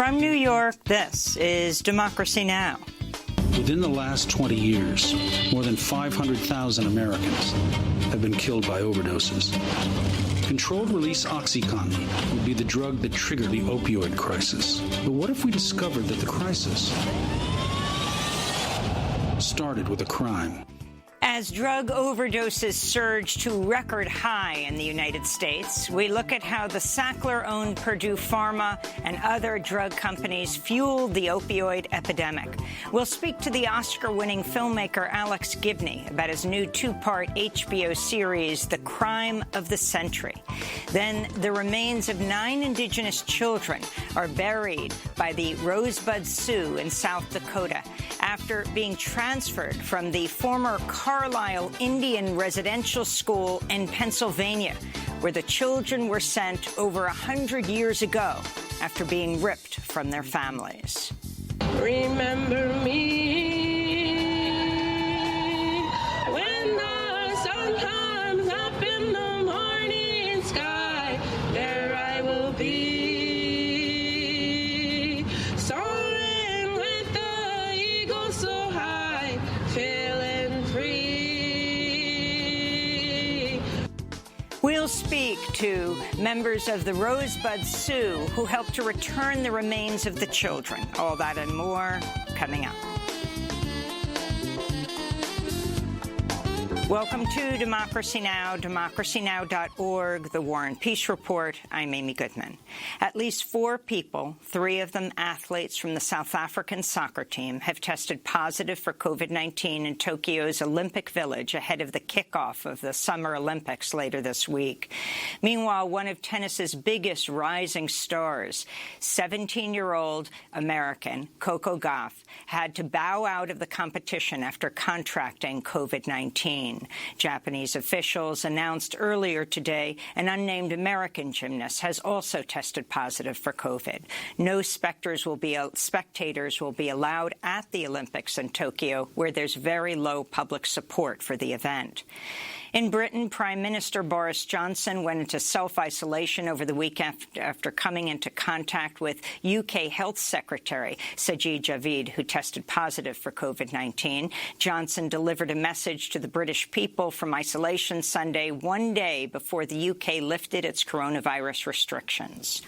From New York, this is Democracy Now! Within the last 20 years, more than 500,000 Americans have been killed by overdoses. Controlled-release OxyContin would be the drug that triggered the opioid crisis. But what if we discovered that the crisis started with a crime? As drug overdoses surge to record high in the United States, we look at how the Sackler-owned Purdue Pharma and other drug companies fueled the opioid epidemic. We'll speak to the Oscar-winning filmmaker Alex Gibney about his new two-part HBO series, The Crime of the Century. Then the remains of 9 indigenous children are buried by the Rosebud Sioux in South Dakota after being transferred from the former Carlisle Indian Residential School in Pennsylvania, where the children were sent over 100 years ago after being ripped from their families. Remember me when the sun comes up in the morning sky, there I will be, soaring with the eagle so high, feeling free. We'll speak to members of the Rosebud Sioux who helped to return the remains of the children. All that and more coming up. Welcome to Democracy Now!, democracynow.org, The War and Peace Report. I'm Amy Goodman. At least 4 people, 3 of them athletes from the South African soccer team, have tested positive for COVID-19 in Tokyo's Olympic Village ahead of the kickoff of the Summer Olympics later this week. Meanwhile, one of tennis's biggest rising stars, 17-year-old American Coco Gauff, had to bow out of the competition after contracting COVID-19. Japanese officials announced earlier today an unnamed American gymnast has also tested positive for COVID. No spectators will be allowed at the Olympics in Tokyo, where there's very low public support for the event. In Britain, Prime Minister Boris Johnson went into self-isolation over the week after coming into contact with UK Health Secretary Sajid Javid, who tested positive for COVID-19. Johnson delivered a message to the British people from isolation Sunday, one day before the UK lifted its coronavirus restrictions.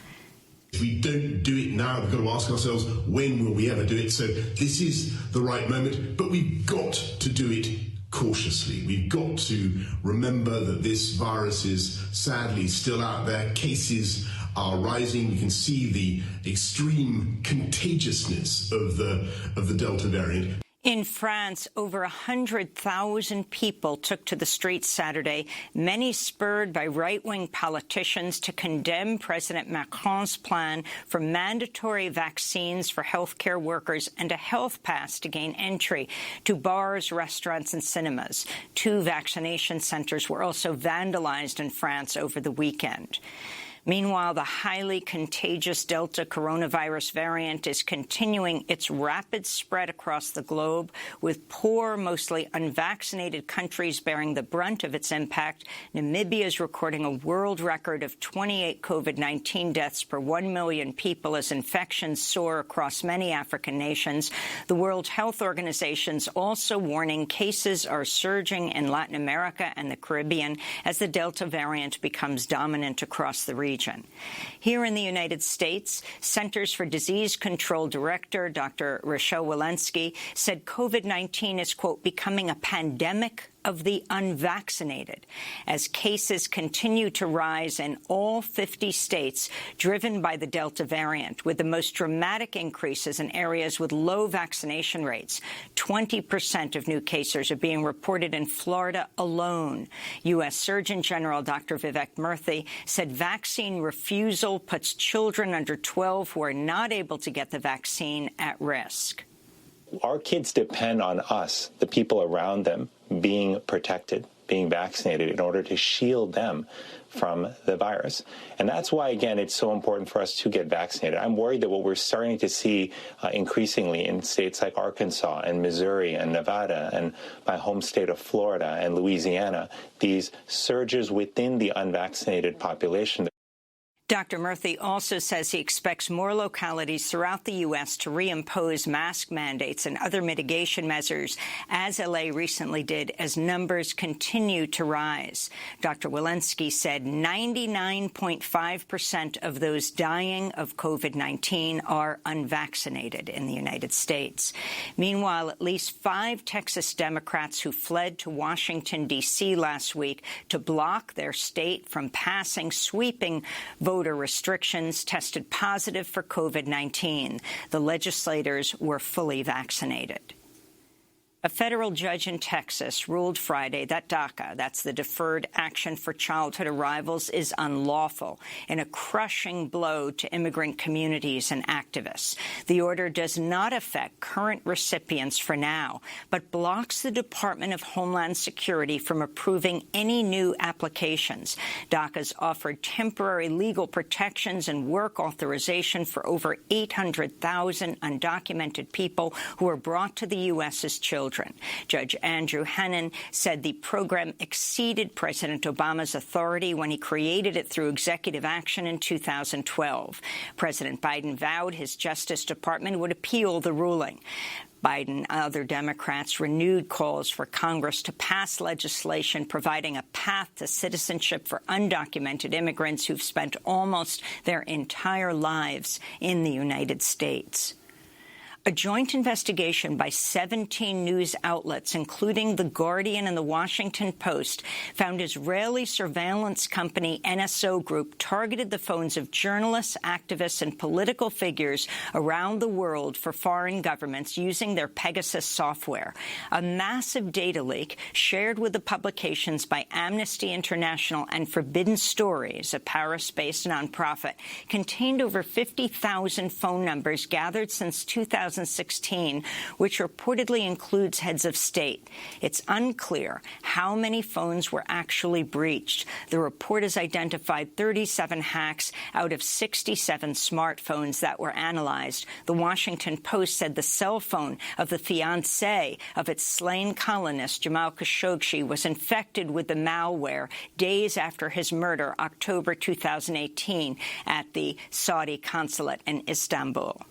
If we don't do it now, we've got to ask ourselves, when will we ever do it? So this is the right moment, but we've got to do it cautiously. We've got to remember that this virus is sadly still out there. Cases are rising. We can see the extreme contagiousness of the Delta variant. In France, over 100,000 people took to the streets Saturday, many spurred by right-wing politicians to condemn President Macron's plan for mandatory vaccines for healthcare workers and a health pass to gain entry to bars, restaurants, and cinemas. 2 vaccination centers were also vandalized in France over the weekend. Meanwhile, the highly contagious Delta coronavirus variant is continuing its rapid spread across the globe, with poor, mostly unvaccinated countries bearing the brunt of its impact. Namibia is recording a world record of 28 COVID-19 deaths per 1 million people as infections soar across many African nations. The World Health Organization is also warning cases are surging in Latin America and the Caribbean as the Delta variant becomes dominant across the region. Here in the United States, Centers for Disease Control Director Dr. Rochelle Walensky said COVID-19 is, quote, becoming a pandemic of the unvaccinated as cases continue to rise in all 50 states, driven by the Delta variant, with the most dramatic increases in areas with low vaccination rates. 20% of new cases are being reported in Florida alone. U.S. Surgeon General Dr. Vivek Murthy said vaccine refusal puts children under 12 who are not able to get the vaccine at risk. Our kids depend on us, the people around them, being protected, being vaccinated in order to shield them from the virus. And that's why, again, it's so important for us to get vaccinated. I'm worried that what we're starting to see increasingly in states like Arkansas and Missouri and Nevada and my home state of Florida and Louisiana, these surges within the unvaccinated population. Dr. Murthy also says he expects more localities throughout the U.S. to reimpose mask mandates and other mitigation measures, as L.A. recently did, as numbers continue to rise. Dr. Walensky said 99.5% of those dying of COVID-19 are unvaccinated in the United States. Meanwhile, at least 5 Texas Democrats who fled to Washington, D.C. last week to block their state from passing sweeping voter restrictions tested positive for COVID-19. The legislators were fully vaccinated. A federal judge in Texas ruled Friday that DACA, that's the Deferred Action for Childhood Arrivals, is unlawful, in a crushing blow to immigrant communities and activists. The order does not affect current recipients for now, but blocks the Department of Homeland Security from approving any new applications. DACA's offered temporary legal protections and work authorization for over 800,000 undocumented people who were brought to the U.S. as children. Judge Andrew Hannon said the program exceeded President Obama's authority when he created it through executive action in 2012. President Biden vowed his Justice Department would appeal the ruling. Biden and other Democrats renewed calls for Congress to pass legislation providing a path to citizenship for undocumented immigrants who've spent almost their entire lives in the United States. A joint investigation by 17 news outlets, including The Guardian and The Washington Post, found Israeli surveillance company NSO Group targeted the phones of journalists, activists, and political figures around the world for foreign governments using their Pegasus software. A massive data leak shared with the publications by Amnesty International and Forbidden Stories, a Paris-based nonprofit, contained over 50,000 phone numbers gathered since 2016, which reportedly includes heads of state. It's unclear how many phones were actually breached. The report has identified 37 hacks out of 67 smartphones that were analyzed. The Washington Post said the cell phone of the fiancé of its slain colonist, Jamal Khashoggi, was infected with the malware days after his murder, October 2018, at the Saudi consulate in Istanbul.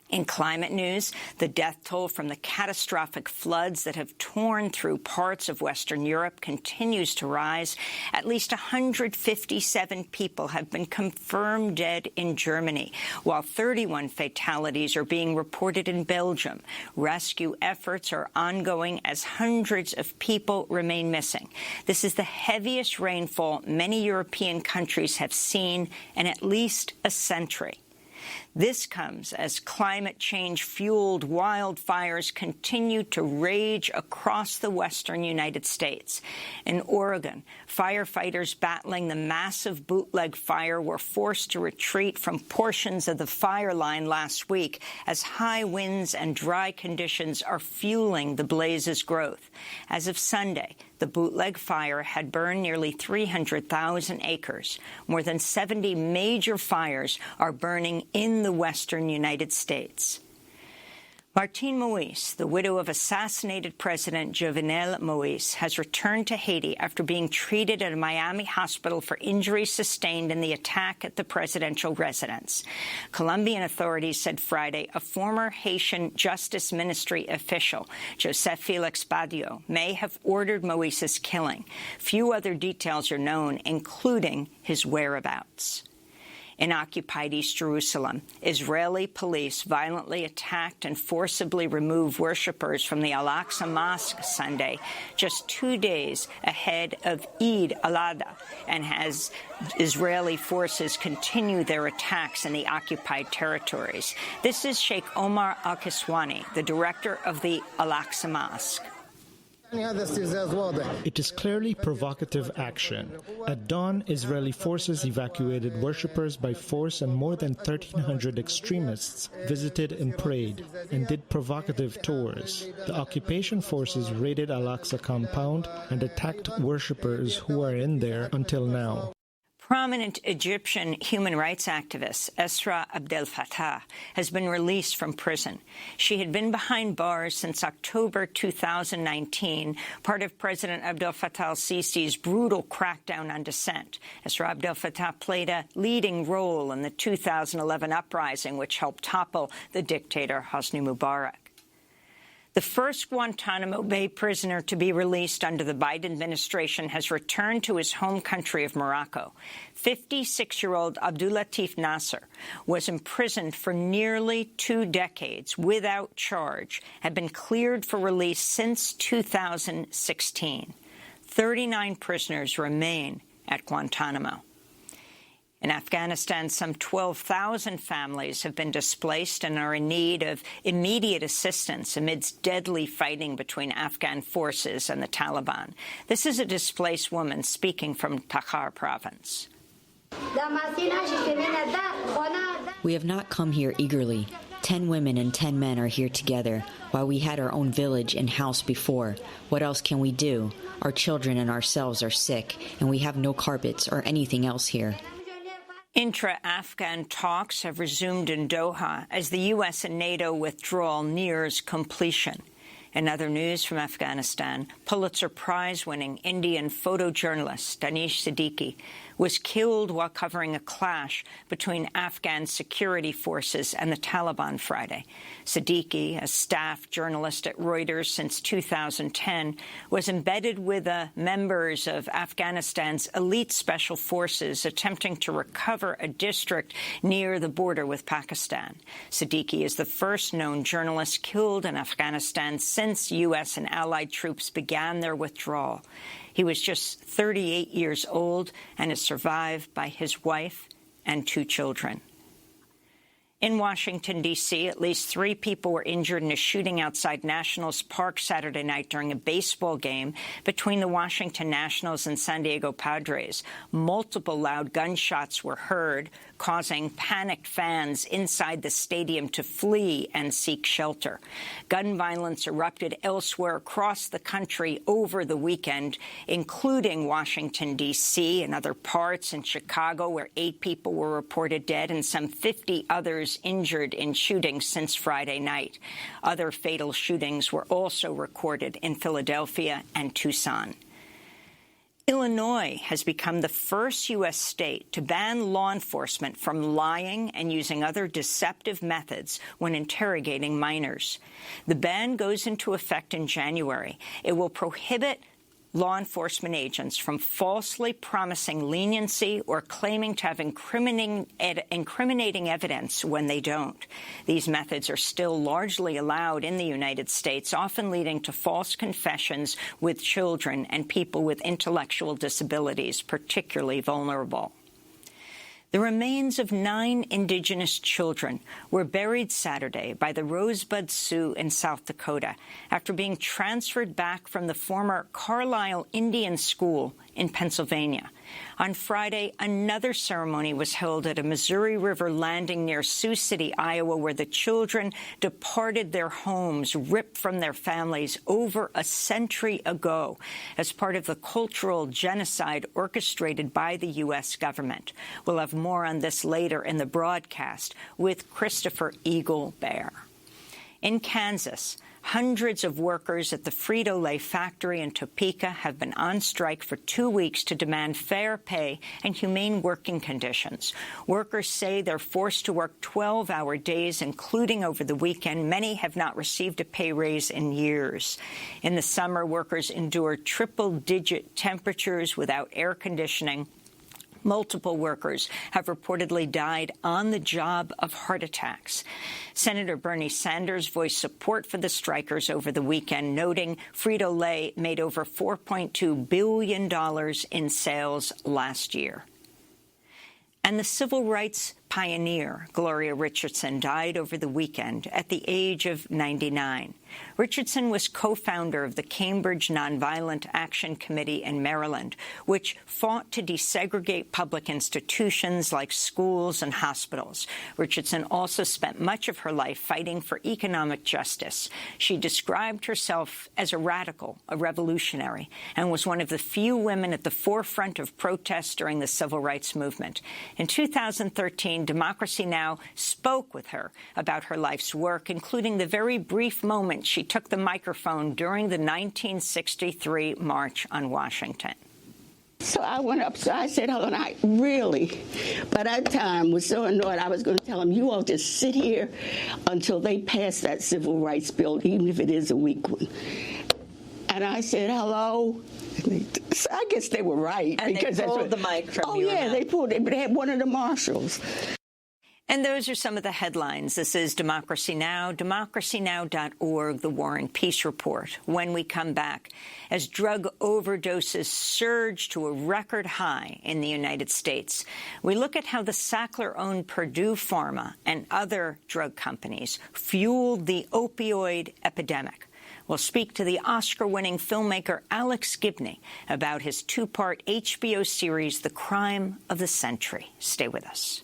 In climate news, the death toll from the catastrophic floods that have torn through parts of Western Europe continues to rise. At least 157 people have been confirmed dead in Germany, while 31 fatalities are being reported in Belgium. Rescue efforts are ongoing as hundreds of people remain missing. This is the heaviest rainfall many European countries have seen in at least a century. This comes as climate change-fueled wildfires continue to rage across the western United States. In Oregon, firefighters battling the massive bootleg fire were forced to retreat from portions of the fire line last week as high winds and dry conditions are fueling the blaze's growth. As of Sunday, the bootleg fire had burned nearly 300,000 acres. More than 70 major fires are burning in the western United States. Martine Moïse, the widow of assassinated President Jovenel Moïse, has returned to Haiti after being treated at a Miami hospital for injuries sustained in the attack at the presidential residence. Colombian authorities said Friday a former Haitian Justice Ministry official, Joseph Felix Badio, may have ordered Moïse's killing. Few other details are known, including his whereabouts. In occupied East Jerusalem, Israeli police violently attacked and forcibly removed worshippers from the Al-Aqsa Mosque Sunday, just 2 days ahead of Eid al-Adha, and as Israeli forces continue their attacks in the occupied territories. This is Sheikh Omar Al-Kiswani, the director of the Al-Aqsa Mosque. It is clearly provocative action. At dawn, Israeli forces evacuated worshippers by force, and more than 1,300 extremists visited and prayed and did provocative tours. The occupation forces raided Al-Aqsa compound and attacked worshippers who are in there until now. Prominent Egyptian human rights activist Esra Abdel Fattah has been released from prison. She had been behind bars since October 2019, part of President Abdel Fattah al-Sisi's brutal crackdown on dissent. Esra Abdel Fattah played a leading role in the 2011 uprising, which helped topple the dictator Hosni Mubarak. The first Guantanamo Bay prisoner to be released under the Biden administration has returned to his home country of Morocco. 56-year-old Abdulatif Nasser was imprisoned for nearly 2 decades without charge, had been cleared for release since 2016. 39 prisoners remain at Guantanamo. In Afghanistan, some 12,000 families have been displaced and are in need of immediate assistance amidst deadly fighting between Afghan forces and the Taliban. This is a displaced woman speaking from Takhar province. We have not come here eagerly. 10 women and 10 men are here together, while we had our own village and house before. What else can we do? Our children and ourselves are sick, and we have no carpets or anything else here. Intra-Afghan talks have resumed in Doha as the U.S. and NATO withdrawal nears completion. In other news from Afghanistan, Pulitzer Prize-winning Indian photojournalist Danish Siddiqui was killed while covering a clash between Afghan security forces and the Taliban Friday. Siddiqui, a staff journalist at Reuters since 2010, was embedded with the members of Afghanistan's elite special forces attempting to recover a district near the border with Pakistan. Siddiqui is the first known journalist killed in Afghanistan since U.S. and allied troops began their withdrawal. He was just 38 years old and is survived by his wife and 2 children. In Washington, D.C., at least 3 people were injured in a shooting outside Nationals Park Saturday night during a baseball game between the Washington Nationals and San Diego Padres. Multiple loud gunshots were heard, causing panicked fans inside the stadium to flee and seek shelter. Gun violence erupted elsewhere across the country over the weekend, including Washington, D.C., and other parts in Chicago, where 8 people were reported dead and some 50 others injured in shootings since Friday night. Other fatal shootings were also recorded in Philadelphia and Tucson. Illinois has become the first U.S. state to ban law enforcement from lying and using other deceptive methods when interrogating minors. The ban goes into effect in January. It will prohibit law enforcement agents from falsely promising leniency or claiming to have incriminating evidence when they don't. These methods are still largely allowed in the United States, often leading to false confessions with children and people with intellectual disabilities, particularly vulnerable. The remains of 9 indigenous children were buried Saturday by the Rosebud Sioux in South Dakota after being transferred back from the former Carlisle Indian School in Pennsylvania. On Friday, another ceremony was held at a Missouri River landing near Sioux City, Iowa, where the children departed their homes, ripped from their families over a century ago, as part of the cultural genocide orchestrated by the U.S. government. We'll have more on this later in the broadcast with Christopher Eagle Bear. In Kansas, hundreds of workers at the Frito-Lay factory in Topeka have been on strike for 2 weeks to demand fair pay and humane working conditions. Workers say they're forced to work 12-hour days, including over the weekend. Many have not received a pay raise in years. In the summer, workers endure triple-digit temperatures without air conditioning. Multiple workers have reportedly died on the job of heart attacks. Senator Bernie Sanders voiced support for the strikers over the weekend, noting Frito-Lay made over $4.2 billion in sales last year. And the civil rights pioneer, Gloria Richardson, died over the weekend at the age of 99. Richardson was co-founder of the Cambridge Nonviolent Action Committee in Maryland, which fought to desegregate public institutions like schools and hospitals. Richardson also spent much of her life fighting for economic justice. She described herself as a radical, a revolutionary, and was one of the few women at the forefront of protests during the civil rights movement. In 2013, Democracy Now! Spoke with her about her life's work, including the very brief moment she took the microphone during the 1963 March on Washington. So I went up, so I said, Helen, I really, by that time, was so annoyed, I was going to tell them, you all just sit here until they pass that civil rights bill, even if it is a weak one. And I said, hello. I guess they were right. And because they pulled the mic from you. Oh, yeah, they pulled it, but they had one of the marshals. And those are some of the headlines. This is Democracy Now!, democracynow.org, The War and Peace Report. When we come back, as drug overdoses surge to a record high in the United States, we look at how the Sackler-owned Purdue Pharma and other drug companies fueled the opioid epidemic. We'll speak to the Oscar-winning filmmaker Alex Gibney about his two-part HBO series, The Crime of the Century. Stay with us.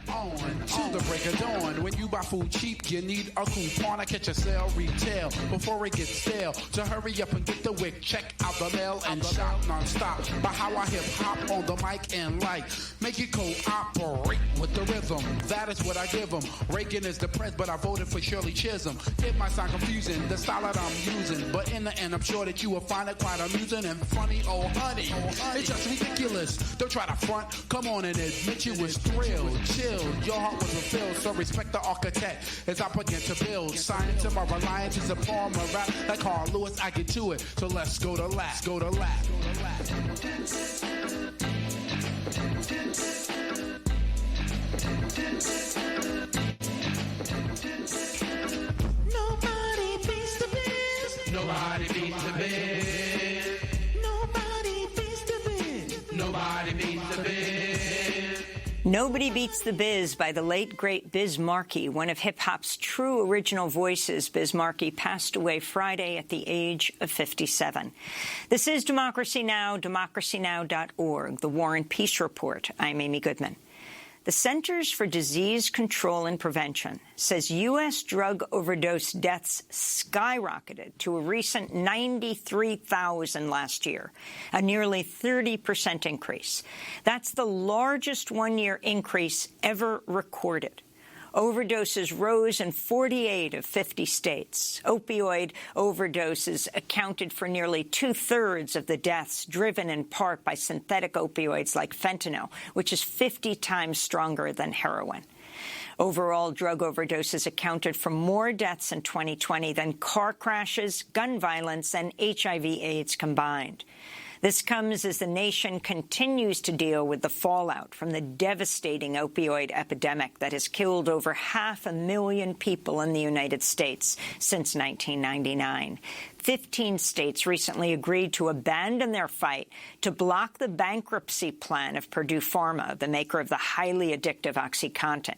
On to the break of dawn. When you buy food cheap, you need a coupon to catch a sale retail before it gets stale. So hurry up and get the wick, check out the mail and shout non-stop by how I hip hop on the mic and like make it cooperate with the rhythm. That is what I give them. Reagan is the press, but I voted for Shirley Chisholm. It might sound confusing, the style that I'm using, but in the end, I'm sure that you will find it quite amusing and funny. Oh honey, it's just ridiculous. Don't try to front. Come on and admit you was thrilled, chill. Your heart was fulfilled, so respect the architect as I begin to build. Science and my reliance is a form of rap. Like Carl Lewis, I get to it. So let's go to lap. Go to lap. Nobody beats the biz. Nobody beats the biz. Nobody beats the biz. Nobody beats the biz. Nobody Beats the Biz by the late, great Biz Markie, one of hip-hop's true original voices. Biz Markie passed away Friday at the age of 57. This is Democracy Now!, democracynow.org, The War and Peace Report. I'm Amy Goodman. The Centers for Disease Control and Prevention says U.S. drug overdose deaths skyrocketed to a recent 93,000 last year, a nearly 30% increase. That's the largest one-year increase ever recorded. Overdoses rose in 48 of 50 states. Opioid overdoses accounted for nearly two-thirds of the deaths, driven in part by synthetic opioids like fentanyl, which is 50 times stronger than heroin. Overall, drug overdoses accounted for more deaths in 2020 than car crashes, gun violence, and HIV/AIDS combined. This comes as the nation continues to deal with the fallout from the devastating opioid epidemic that has killed over 500,000 people in the United States since 1999. 15 states recently agreed to abandon their fight to block the bankruptcy plan of Purdue Pharma, the maker of the highly addictive OxyContin.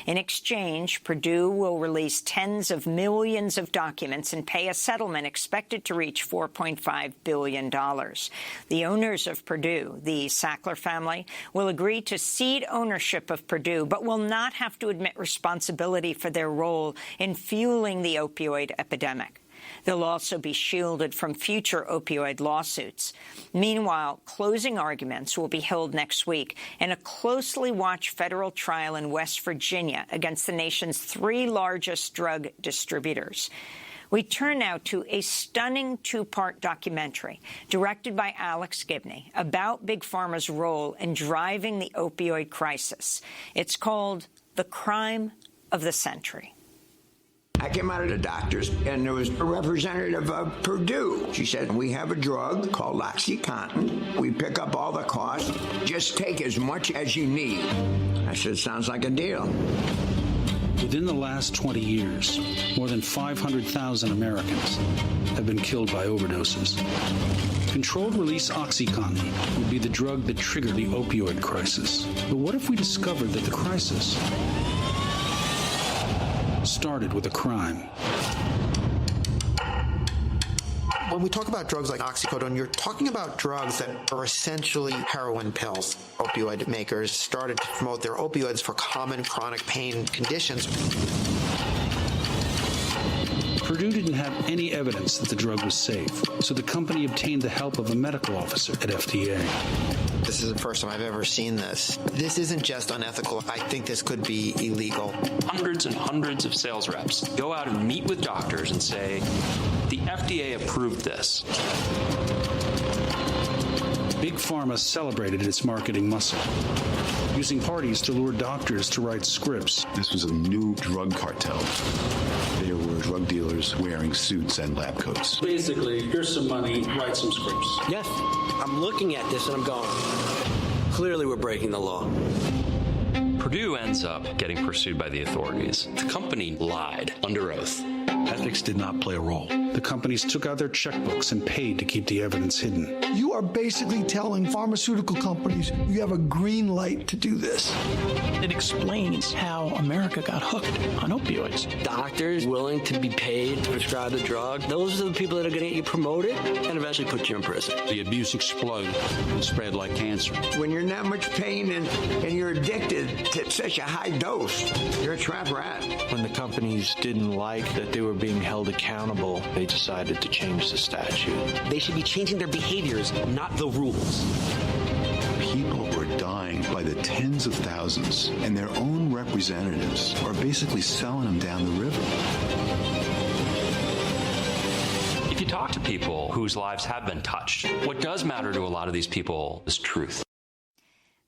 In exchange, Purdue will release tens of millions of documents and pay a settlement expected to reach $4.5 billion. The owners of Purdue, the Sackler family, will agree to cede ownership of Purdue, but will not have to admit responsibility for their role in fueling the opioid epidemic. They'll also be shielded from future opioid lawsuits. Meanwhile, closing arguments will be held next week in a closely watched federal trial in West Virginia against the nation's three largest drug distributors. We turn now to a stunning two-part documentary directed by Alex Gibney about Big Pharma's role in driving the opioid crisis. It's called The Crime of the Century. I came out of the doctors, and there was a representative of Purdue. She said, we have a drug called OxyContin. We pick up all the costs. Just take as much as you need. I said, sounds like a deal. The Within the last 20 years, more than 500,000 Americans have been killed by overdoses. Controlled-release OxyContin would be the drug that triggered the opioid crisis. But what if we discovered that the crisis started with a crime? When we talk about drugs like oxycodone, you're talking about drugs that are essentially heroin pills. Opioid makers started to promote their opioids for common chronic pain conditions. Purdue didn't have any evidence that the drug was safe, so the company obtained the help of a medical officer at FDA. This is the first time I've ever seen this. This isn't just unethical. I think this could be illegal. Hundreds and hundreds of sales reps go out and meet with doctors and say, the FDA approved this. Big Pharma celebrated its marketing muscle, using parties to lure doctors to write scripts. This was a new drug cartel. There were drug dealers wearing suits and lab coats. Basically, here's some money, write some scripts. Yes, I'm looking at this and I'm going, clearly we're breaking the law. Purdue ends up getting pursued by the authorities. The company lied under oath. Ethics did not play a role. The companies took out their checkbooks and paid to keep the evidence hidden. You are basically telling pharmaceutical companies you have a green light to do this. It explains how America got hooked on opioids. Doctors willing to be paid to prescribe the drug, those are the people that are going to get you promoted and eventually put you in prison. The abuse exploded and spread like cancer. When you're in that much pain and you're addicted to such a high dose, you're a trap rat. When the companies didn't like that they were being held accountable, they decided to change the statute. They should be changing their behaviors, not the rules. People were dying by the tens of thousands, and their own representatives are basically selling them down the river. If you talk to people whose lives have been touched, what does matter to a lot of these people is truth.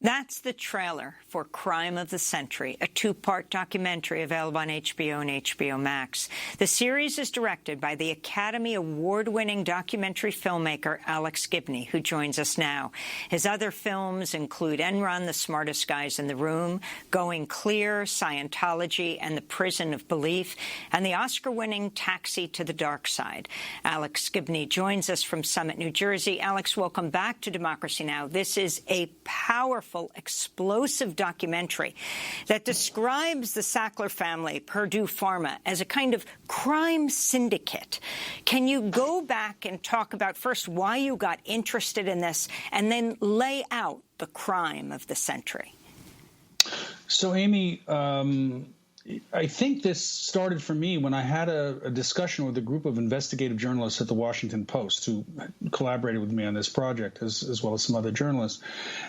That's the trailer for Crime of the Century, a two-part documentary available on HBO and HBO Max. The series is directed by the Academy Award-winning documentary filmmaker Alex Gibney, who joins us now. His other films include Enron, The Smartest Guys in the Room, Going Clear, Scientology, and The Prison of Belief, and the Oscar-winning Taxi to the Dark Side. Alex Gibney joins us from Summit, New Jersey. Alex, welcome back to Democracy Now! This is a powerful, explosive documentary that describes the Sackler family, Purdue Pharma, as a kind of crime syndicate. Can you go back and talk about first why you got interested in this and then lay out the crime of the century? So, Amy, I think this started for me when I had a discussion with a group of investigative journalists at the Washington Post who collaborated with me on this project, as well as some other journalists.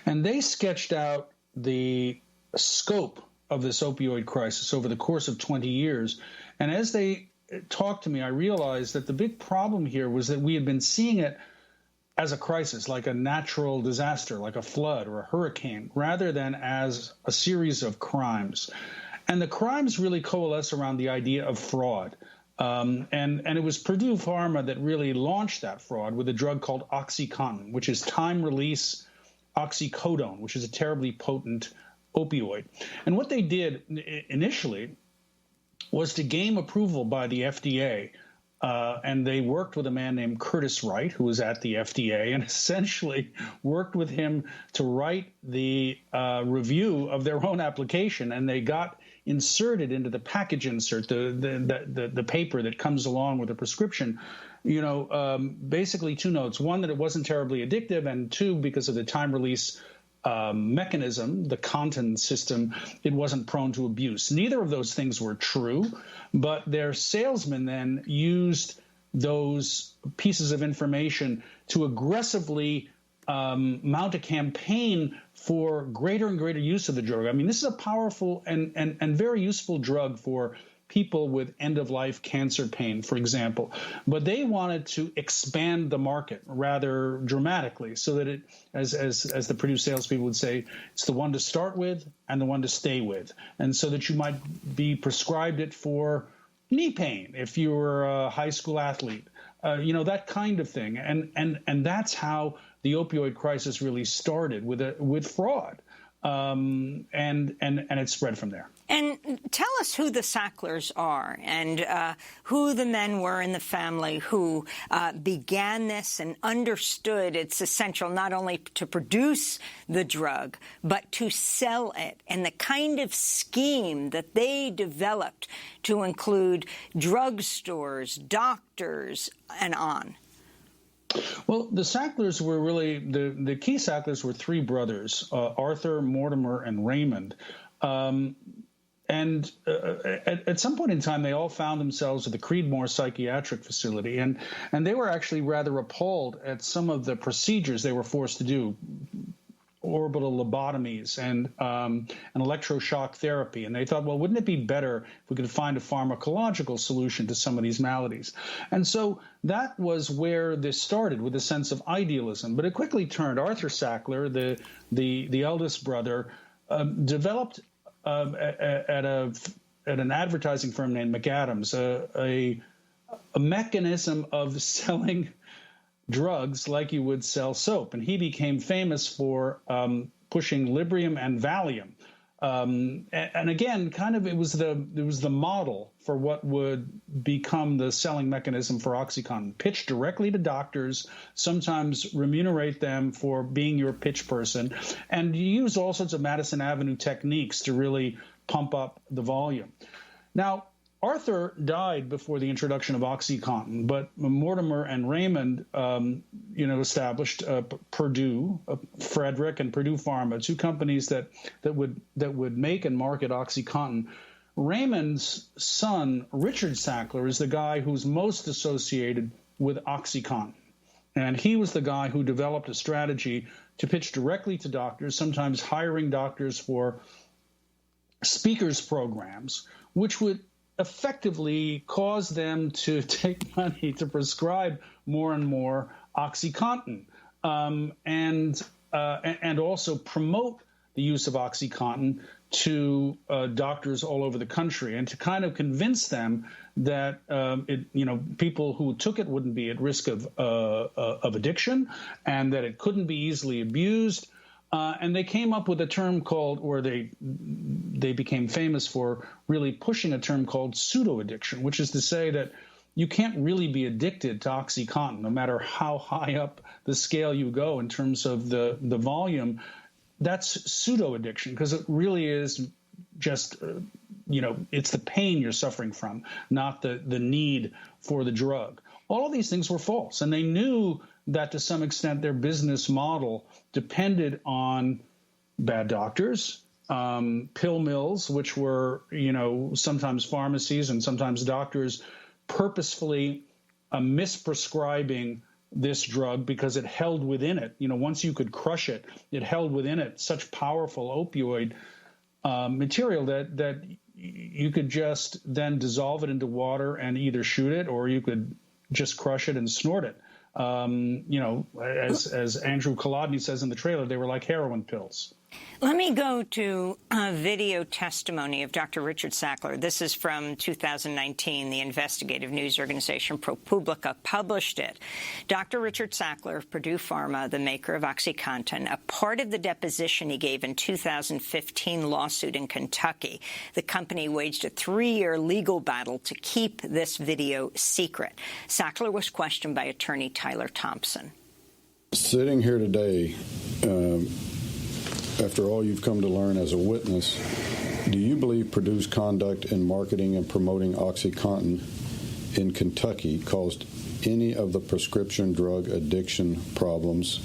And they sketched out the scope of this opioid crisis over the course of 20 years. And as they talked to me, I realized that the big problem here was that we had been seeing it as a crisis, like a natural disaster, like a flood or a hurricane, rather than as a series of crimes. And the crimes really coalesce around the idea of fraud. And it was Purdue Pharma that really launched that fraud with a drug called OxyContin, which is time-release oxycodone, which is a terribly potent opioid. And what they did initially was to gain approval by the FDA. And they worked with a man named Curtis Wright, who was at the FDA, and essentially worked with him to write the review of their own application. And they got inserted into the package insert, the paper that comes along with the prescription, basically two notes. One, that it wasn't terribly addictive, and two, because of the time-release mechanism, the Contin system, it wasn't prone to abuse. Neither of those things were true, but their salesmen then used those pieces of information to aggressively mount a campaign for greater and greater use of the drug. I mean, this is a powerful and very useful drug for people with end-of-life cancer pain, for example. But they wanted to expand the market rather dramatically so that it, as the Purdue salespeople would say, it's the one to start with and the one to stay with. And so that you might be prescribed it for knee pain if you were a high school athlete, that kind of thing. And that's how the opioid crisis really started, with fraud. and it spread from there. And tell us who the Sacklers are and who the men were in the family who began this and understood it's essential not only to produce the drug, but to sell it, and the kind of scheme that they developed to include drugstores, doctors, and on. Well, the Sacklers were really, the key Sacklers were three brothers, Arthur, Mortimer, and Raymond. And at some point in time, they all found themselves at the Creedmoor Psychiatric Facility, and they were actually rather appalled at some of the procedures they were forced to do, orbital lobotomies and an electroshock therapy. And they thought, well, wouldn't it be better if we could find a pharmacological solution to some of these maladies? And so that was where this started, with a sense of idealism. But it quickly turned. Arthur Sackler, the eldest brother, developed at an advertising firm named McAdams a mechanism of selling drugs like you would sell soap, and he became famous for pushing Librium and Valium. And again, kind of it was the model for what would become the selling mechanism for OxyContin. Pitch directly to doctors, sometimes remunerate them for being your pitch person, and you use all sorts of Madison Avenue techniques to really pump up the volume. Now, Arthur died before the introduction of OxyContin, but Mortimer and Raymond, established Purdue, Frederick, and Purdue Pharma, two companies that would make and market OxyContin. Raymond's son, Richard Sackler, is the guy who's most associated with OxyContin, and he was the guy who developed a strategy to pitch directly to doctors, sometimes hiring doctors for speakers programs, which would effectively cause them to take money to prescribe more and more OxyContin, and also promote the use of OxyContin to doctors all over the country, and to kind of convince them that people who took it wouldn't be at risk of addiction, and that it couldn't be easily abused. And they came up with a term called, or they became famous for really pushing a term called pseudo-addiction, which is to say that you can't really be addicted to OxyContin, no matter how high up the scale you go in terms of the volume. That's pseudo-addiction, because it really is just, it's the pain you're suffering from, not the need for the drug. All of these things were false, and they knew that to some extent their business model depended on bad doctors, pill mills, which were, sometimes pharmacies and sometimes doctors purposefully misprescribing this drug because it held within it, once you could crush it, it held within it such powerful opioid material that you could just then dissolve it into water and either shoot it, or you could just crush it and snort it. As Andrew Kolodny says in the trailer, they were like heroin pills. Let me go to a video testimony of Dr. Richard Sackler. This is from 2019. The investigative news organization ProPublica published it. Dr. Richard Sackler of Purdue Pharma, the maker of OxyContin, a part of the deposition he gave in 2015 lawsuit in Kentucky. The company waged a 3-year legal battle to keep this video secret. Sackler was questioned by attorney Tyler Thompson. Sitting here today, after all you've come to learn as a witness, do you believe Purdue's conduct in marketing and promoting OxyContin in Kentucky caused any of the prescription drug addiction problems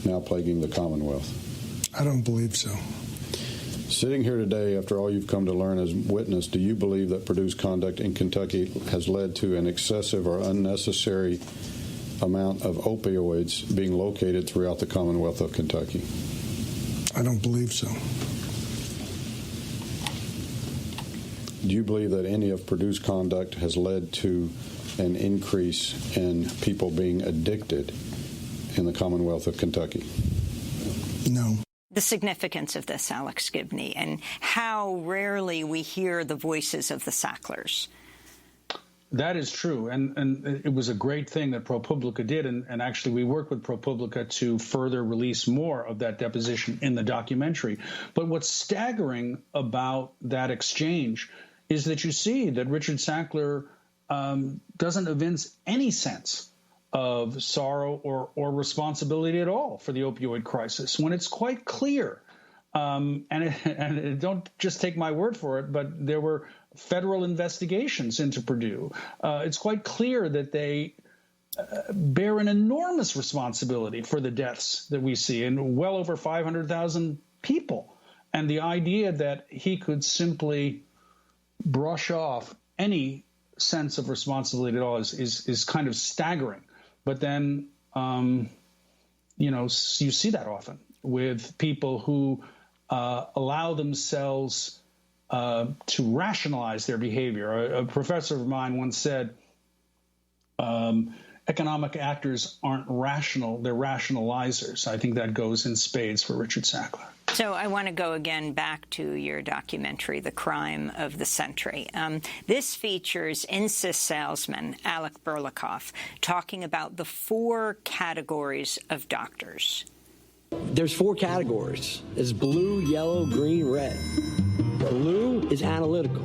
now plaguing the Commonwealth? I don't believe so. Sitting here today, after all you've come to learn as a witness, do you believe that Purdue's conduct in Kentucky has led to an excessive or unnecessary amount of opioids being located throughout the Commonwealth of Kentucky? I don't believe so. Do you believe that any of Purdue's conduct has led to an increase in people being addicted in the Commonwealth of Kentucky? No. The significance of this, Alex Gibney, and how rarely we hear the voices of the Sacklers. That is true, and it was a great thing that ProPublica did, and actually we worked with ProPublica to further release more of that deposition in the documentary. But what's staggering about that exchange is that you see that Richard Sackler doesn't evince any sense of sorrow or responsibility at all for the opioid crisis, when it's quite clear. And don't just take my word for it, but there were federal investigations into Purdue. It's quite clear that they bear an enormous responsibility for the deaths that we see, and well over 500,000 people. And the idea that he could simply brush off any sense of responsibility at all is kind of staggering. But then, you see that often with people who allow themselves to rationalize their behavior. A professor of mine once said, economic actors aren't rational, they're rationalizers. I think that goes in spades for Richard Sackler. So I want to go again back to your documentary, The Crime of the Century. This features Insys salesman Alec Burlikoff talking about the 4 categories of doctors. There's 4 categories. It's blue, yellow, green, red. Blue is analytical.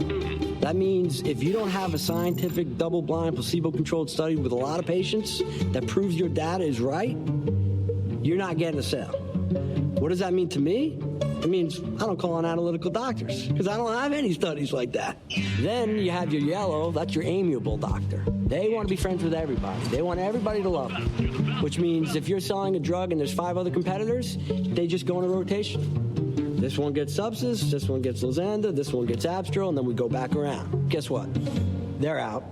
That means if you don't have a scientific, double-blind, placebo-controlled study with a lot of patients that proves your data is right, you're not getting a sale. What does that mean to me? It means I don't call on analytical doctors because I don't have any studies like that. Then you have your yellow, that's your amiable doctor. They want to be friends with everybody. They want everybody to love them, which means if you're selling a drug and there's 5 other competitors, they just go in a rotation. This one gets Subsys, this one gets Lozanda, this one gets Abstral, and then we go back around. Guess what? They're out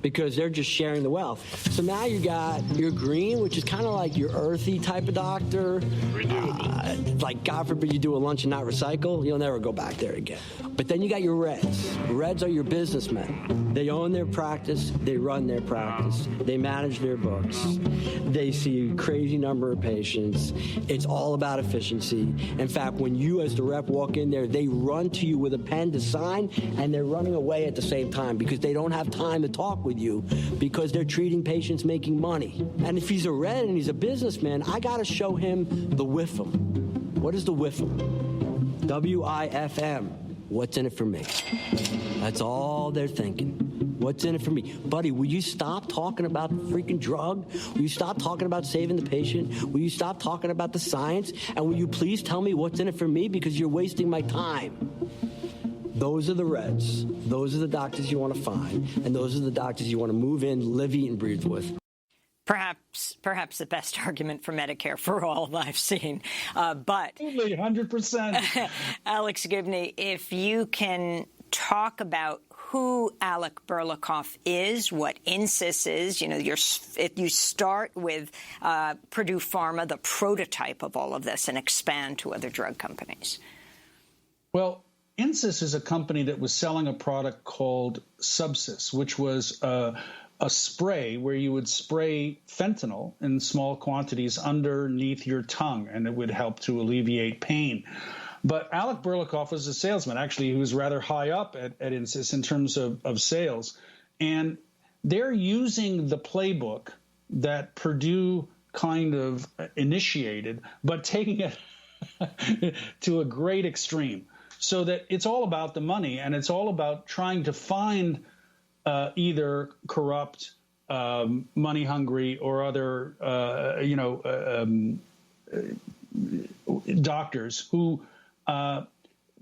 because they're just sharing the wealth. So now you got your green, which is kind of like your earthy type of doctor. Like, God forbid you do a lunch and not recycle, you'll never go back there again. But then you got your reds. Reds are your businessmen. They own their practice, they run their practice, they manage their books, they see a crazy number of patients. It's all about efficiency. In fact, when you as the rep walk in there, they run to you with a pen to sign, and they're running away at the same time because they don't have time to talk with you because they're treating patients making money. And if he's a red and he's a businessman, I got to show him the WIFM. What is the WIFM? W-I-F-M. What's in it for me? That's all they're thinking. What's in it for me? Buddy, will you stop talking about the freaking drug? Will you stop talking about saving the patient? Will you stop talking about the science? And will you please tell me what's in it for me, because you're wasting my time? Those are the reds. Those are the doctors you want to find. And those are the doctors you want to move in, live, eat, and breathe with. Perhaps the best argument for Medicare for all I've seen. But 100%. Alex Gibney, if you can talk about who Alec Burlikoff is, what Insys is, you start with Purdue Pharma, the prototype of all of this, and expand to other drug companies. Well, Insys is a company that was selling a product called Subsys, which was a spray where you would spray fentanyl in small quantities underneath your tongue, and it would help to alleviate pain. But Alec Burlikoff was a salesman. Actually, he was rather high up at Insys in terms of sales. And they're using the playbook that Purdue kind of initiated, but taking it to a great extreme, so that it's all about the money, and it's all about trying to find either corrupt, money-hungry, or other, doctors who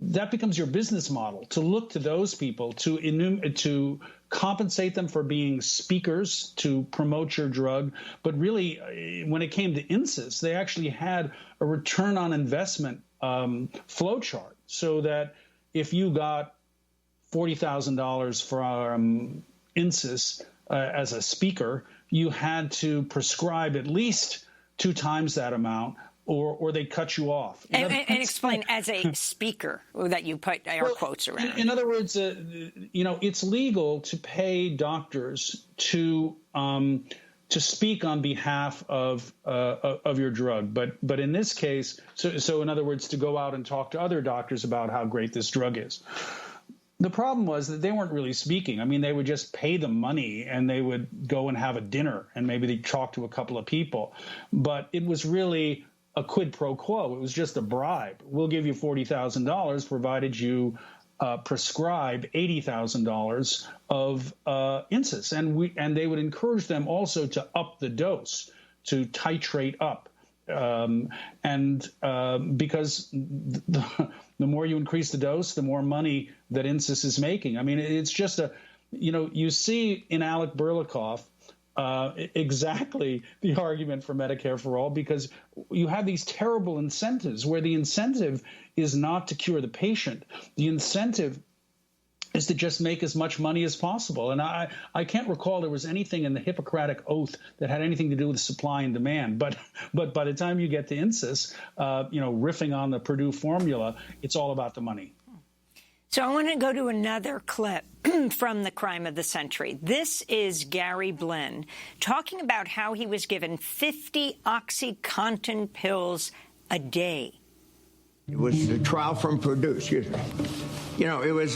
that becomes your business model, to look to those people, to compensate them for being speakers, to promote your drug. But really, when it came to Insys, they actually had a return on investment flow chart, so that if you got $40,000 from Insys as a speaker, you had to prescribe at least 2 times that amount, or they cut you off. And explain, as a speaker, that you put air quotes around. In other words, it's legal to pay doctors to speak on behalf of your drug, but in this case, so in other words, to go out and talk to other doctors about how great this drug is. The problem was that they weren't really speaking. I mean, they would just pay them money and they would go and have a dinner and maybe they'd talk to a couple of people. But it was really a quid pro quo. It was just a bribe. We'll give you $40,000 provided you prescribe $80,000 of Insys. And they would encourage them also to up the dose, to titrate up. Because the more you increase the dose, the more money that Insys is making. I mean, it's just you see in Alec Berlikoff exactly the argument for Medicare for all, because you have these terrible incentives where the incentive is not to cure the patient. The incentive is to just make as much money as possible. And I can't recall there was anything in the Hippocratic Oath that had anything to do with supply and demand. But by the time you get to Insys, riffing on the Purdue formula, it's all about the money. So I want to go to another clip from the crime of the century. This is Gary Blinn talking about how he was given 50 OxyContin pills a day. It was a trial from Purdue, excuse me. It was,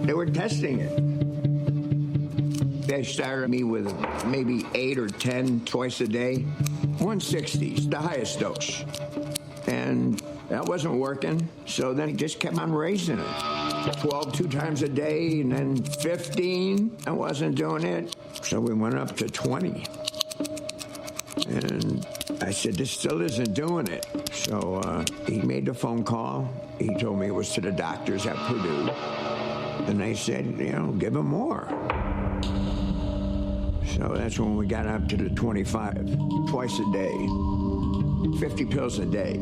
they were testing it. They started me with maybe 8 or 10 twice a day. 160 is the highest dose. And that wasn't working, so then he just kept on raising it. 12 2 times a day, and then 15. I wasn't doing it, so we went up to 20. And I said, this still isn't doing it. So he made the phone call. He told me it was to the doctors at Purdue. And they said, give him more. So that's when we got up to the 25, twice a day, 50 pills a day.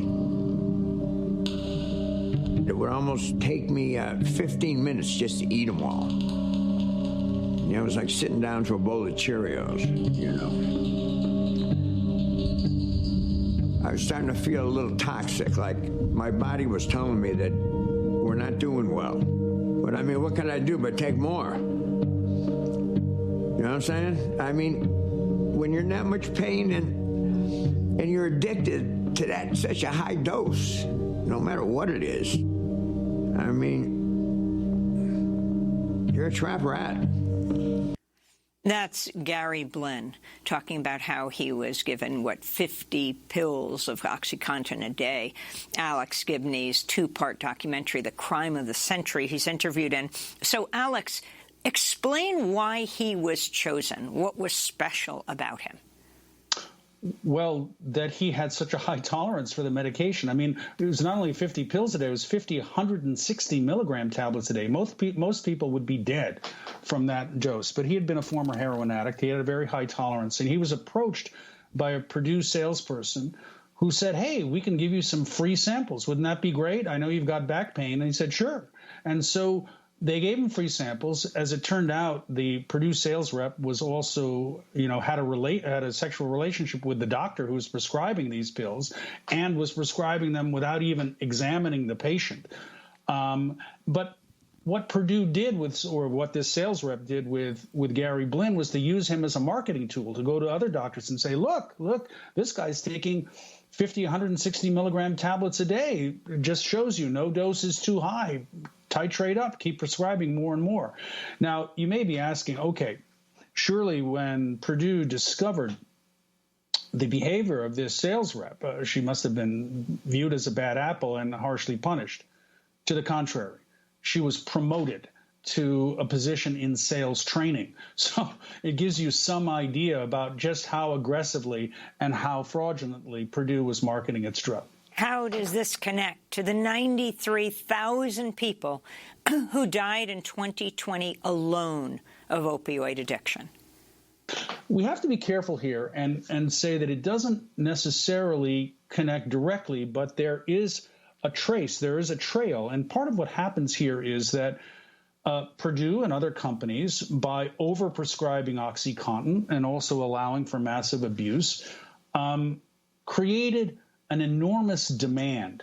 It would almost take me 15 minutes just to eat them all. It was like sitting down to a bowl of Cheerios, I was starting to feel a little toxic, like my body was telling me that we're not doing well. But I mean, what can I do but take more? You know what I'm saying? I mean, when you're in that much pain and you're addicted to that such a high dose, no matter what it is, I mean, you're a trap rat. That's Gary Blinn talking about how he was given, 50 pills of OxyContin a day. Alex Gibney's two-part documentary, The Crime of the Century, he's interviewed in. So, Alex, explain why he was chosen. What was special about him? Well, that he had such a high tolerance for the medication. I mean, it was not only 50 pills a day, it was 50 160 milligram tablets a day. Most people would be dead from that dose. But he had been a former heroin addict. He had a very high tolerance. And he was approached by a Purdue salesperson who said, hey, we can give you some free samples. Wouldn't that be great? I know you've got back pain. And he said, sure. And so they gave him free samples. As it turned out, the Purdue sales rep was also, had a sexual relationship with the doctor who was prescribing these pills and was prescribing them without even examining the patient. But what Purdue did what this sales rep did with Gary Blinn was to use him as a marketing tool to go to other doctors and say, look, this guy's taking 50, 160 milligram tablets a day. It just shows you no dose is too high. Titrate up, keep prescribing more and more. Now, you may be asking, okay, surely when Purdue discovered the behavior of this sales rep, she must have been viewed as a bad apple and harshly punished. To the contrary, she was promoted to a position in sales training. So it gives you some idea about just how aggressively and how fraudulently Purdue was marketing its drug. How does this connect to the 93,000 people who died in 2020 alone of opioid addiction? We have to be careful here and say that it doesn't necessarily connect directly, but there is a trace, there is a trail. And part of what happens here is that Purdue and other companies, by overprescribing OxyContin and also allowing for massive abuse, created an enormous demand.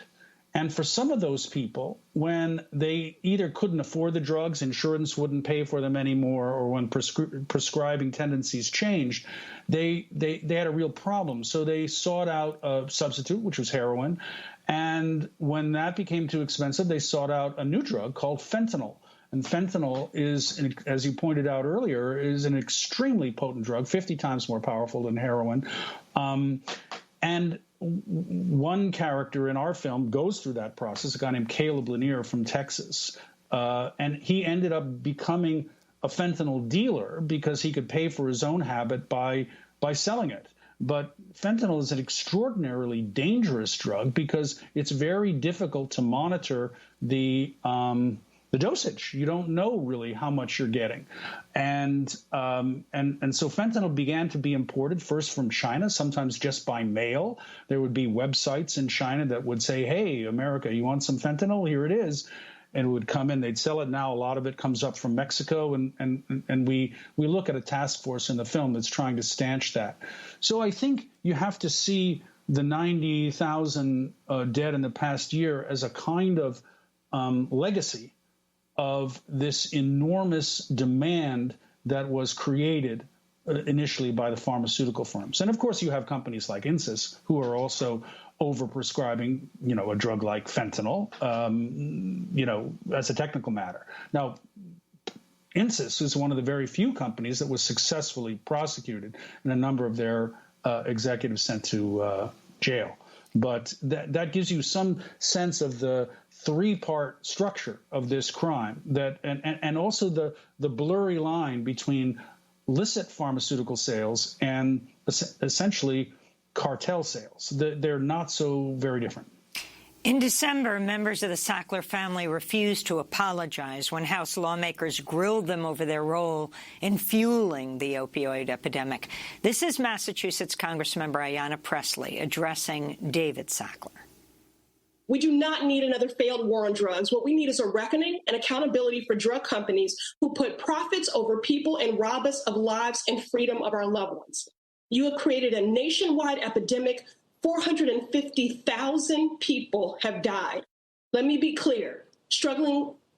And for some of those people, when they either couldn't afford the drugs, insurance wouldn't pay for them anymore, or when prescribing tendencies changed, they had a real problem. So they sought out a substitute, which was heroin, And when that became too expensive, they sought out a new drug called fentanyl. And fentanyl is, as you pointed out earlier, is an extremely potent drug, 50 times more powerful than heroin. And one character in our film goes through that process, a guy named Caleb Lanier from Texas. And he ended up becoming a fentanyl dealer because he could pay for his own habit by selling it. But fentanyl is an extraordinarily dangerous drug because it's very difficult to monitor the dosage. You don't know really how much you're getting. And so fentanyl began to be imported first from China, sometimes just by mail. There would be websites in China that would say, hey, America, you want some fentanyl? Here it is. And it would come in. They'd sell it now. A lot of it comes up from Mexico. And we look at a task force in the film that's trying to stanch that. So I think you have to see the 90,000 dead in the past year as a kind of legacy of this enormous demand that was created initially by the pharmaceutical firms. And of course, you have companies like Insys who are also overprescribing, a drug like fentanyl, as a technical matter. Now, Insys is one of the very few companies that was successfully prosecuted and a number of their executives sent to jail. But that gives you some sense of the three-part structure of this crime, and also the blurry line between licit pharmaceutical sales and essentially cartel sales. They're not so very different. In December, members of the Sackler family refused to apologize when House lawmakers grilled them over their role in fueling the opioid epidemic. This is Massachusetts Congressmember Ayanna Pressley addressing David Sackler. We do not need another failed war on drugs. What we need is a reckoning and accountability for drug companies who put profits over people and rob us of lives and freedom of our loved ones. You have created a nationwide epidemic. 450,000 people have died. Let me be clear.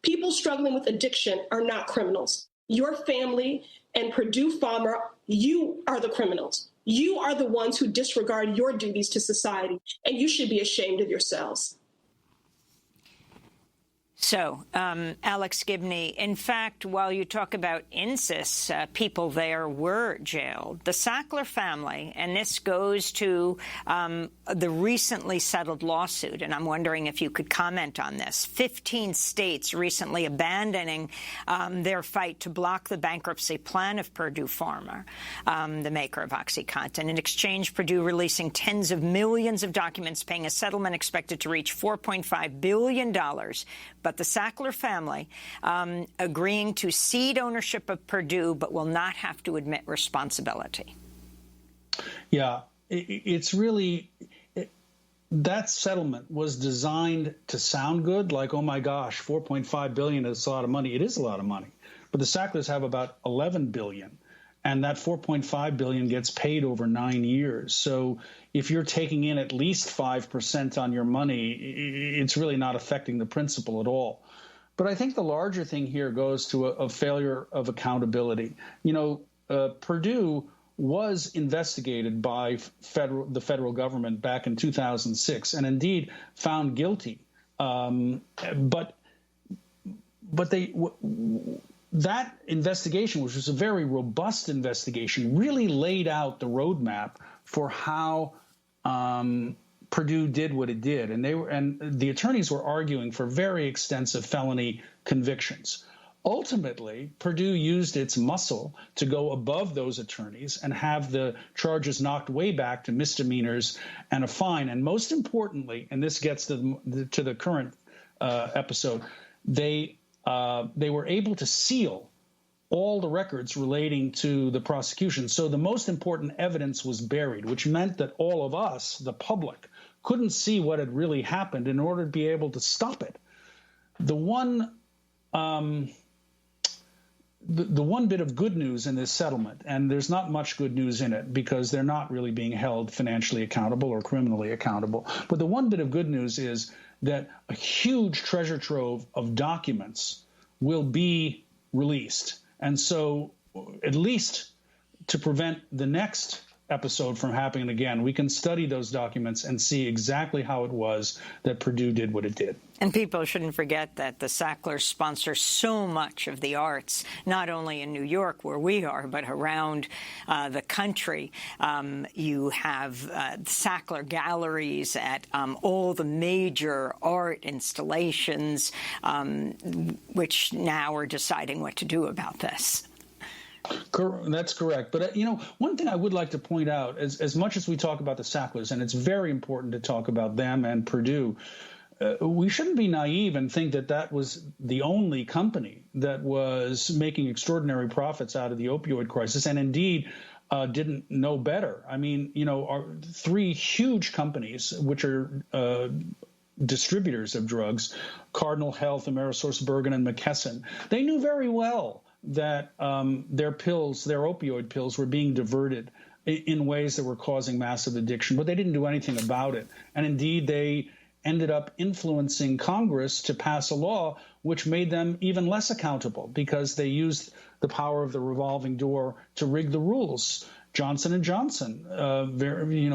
People struggling with addiction are not criminals. Your family and Purdue Pharma, you are the criminals. You are the ones who disregard your duties to society, and you should be ashamed of yourselves. So, Alex Gibney, in fact, while you talk about Insys, people there were jailed. The Sackler family, and this goes to the recently settled lawsuit, and I'm wondering if you could comment on this. 15 states recently abandoning their fight to block the bankruptcy plan of Purdue Pharma, the maker of OxyContin. In exchange, Purdue releasing tens of millions of documents, paying a settlement expected to reach $4.5 billion. But the Sackler family agreeing to cede ownership of Purdue, but will not have to admit responsibility. Yeah, it's really that settlement was designed to sound good, like, oh my gosh, $4.5 billion is a lot of money. It is a lot of money, but the Sacklers have about $11 billion, and that $4.5 billion gets paid over 9 years. So if you're taking in at least 5% on your money, it's really not affecting the principal at all. But I think the larger thing here goes to a failure of accountability. Purdue was investigated by the federal government back in 2006 and indeed found guilty. But that investigation, which was a very robust investigation, really laid out the roadmap for how Purdue did what it did, and the attorneys were arguing for very extensive felony convictions. Ultimately, Purdue used its muscle to go above those attorneys and have the charges knocked way back to misdemeanors and a fine. And most importantly, and this gets to the current episode, they were able to seal all the records relating to the prosecution. So the most important evidence was buried, which meant that all of us, the public, couldn't see what had really happened in order to be able to stop it. The one bit of good news in this settlement, and there's not much good news in it because they're not really being held financially accountable or criminally accountable, but the one bit of good news is that a huge treasure trove of documents will be released. And so at least to prevent the next episode from happening again. We can study those documents and see exactly how it was that Purdue did what it did. And people shouldn't forget that the Sacklers sponsor so much of the arts, not only in New York, where we are, but around the country. You have Sackler galleries at all the major art installations, which now are deciding what to do about this. That's correct. But, one thing I would like to point out, as much as we talk about the Sacklers, and it's very important to talk about them and Purdue, we shouldn't be naive and think that that was the only company that was making extraordinary profits out of the opioid crisis, and indeed didn't know better. I mean, our three huge companies, which are distributors of drugs, Cardinal Health, AmerisourceBergen, and McKesson, they knew very well that their opioid pills, were being diverted in ways that were causing massive addiction, but they didn't do anything about it. And indeed, they ended up influencing Congress to pass a law which made them even less accountable because they used the power of the revolving door to rig the rules. Johnson & Johnson,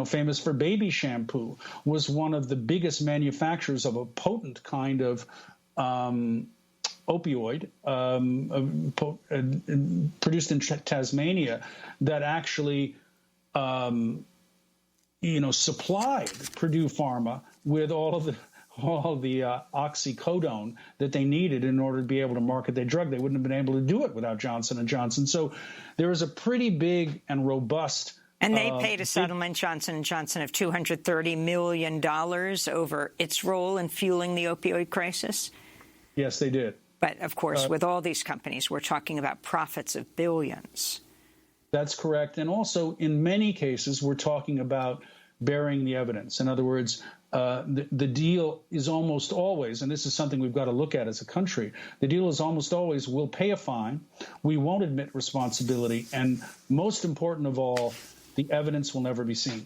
famous for baby shampoo, was one of the biggest manufacturers of a potent kind of opioid produced in Tasmania that actually, supplied Purdue Pharma with all the oxycodone that they needed in order to be able to market their drug. They wouldn't have been able to do it without Johnson & Johnson. So there is a pretty big and robust. And they paid a settlement, Johnson & Johnson, of $230 million over its role in fueling the opioid crisis? Yes, they did. But, of course, with all these companies, we're talking about profits of billions. That's correct. And also, in many cases, we're talking about burying the evidence. In other words, the deal is almost always, and this is something we've got to look at as a country, the deal is almost always, we'll pay a fine, we won't admit responsibility, and most important of all, the evidence will never be seen.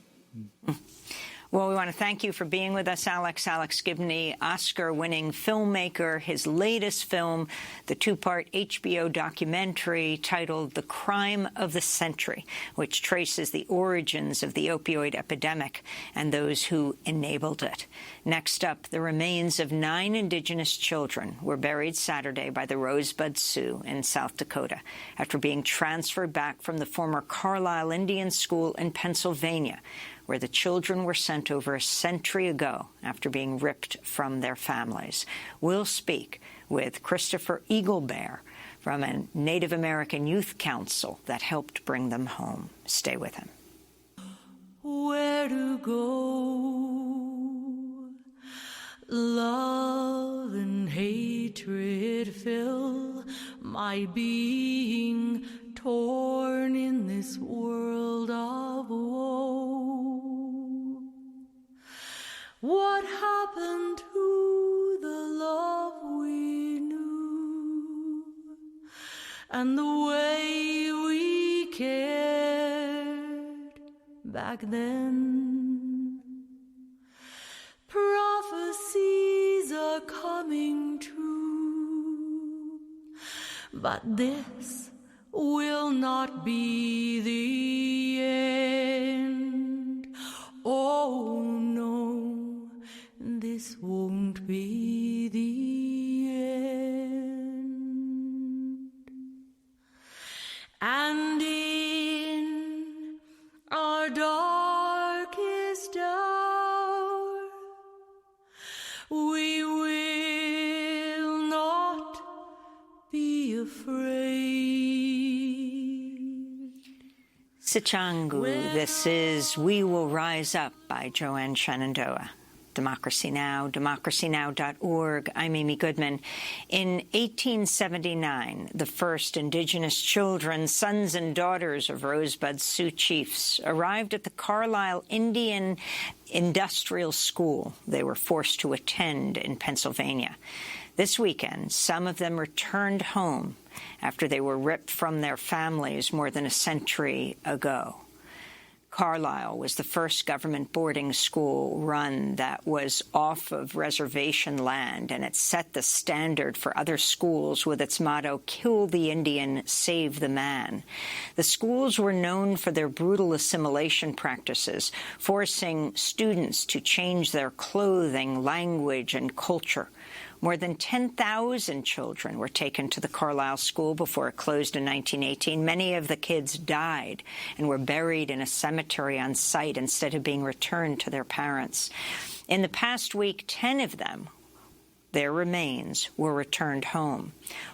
Well, we want to thank you for being with us, Alex. Alex Gibney, Oscar-winning filmmaker. His latest film, the two-part HBO documentary titled The Crime of the Century, which traces the origins of the opioid epidemic and those who enabled it. Next up, the remains of 9 indigenous children were buried Saturday by the Rosebud Sioux in South Dakota after being transferred back from the former Carlisle Indian School in Pennsylvania, where the children were sent over a century ago after being ripped from their families. We'll speak with Christopher Eaglebear from a Native American Youth Council that helped bring them home. Stay with him. Where to go? Love and hatred fill my being, torn in this world of woe. What happened to the love we knew and the way we cared back then? Prophecies are coming true, but this will not be the end. Oh no, this won't be the end. And in our darkest hour, we will not be afraid. Sichangu, this is We Will Rise Up by Joanne Shenandoah. Democracy Now!, democracynow.org. I'm Amy Goodman. In 1879, the first indigenous children, sons and daughters of Rosebud Sioux chiefs, arrived at the Carlisle Indian Industrial School they were forced to attend in Pennsylvania. This weekend, some of them returned home after they were ripped from their families more than a century ago. Carlisle was the first government boarding school run that was off of reservation land, and it set the standard for other schools with its motto, "Kill the Indian, save the man." The schools were known for their brutal assimilation practices, forcing students to change their clothing, language, and culture. More than 10,000 children were taken to the Carlisle school before it closed in 1918. Many of the kids died and were buried in a cemetery on site instead of being returned to their parents. In the past week, 10 of them, their remains, were returned home.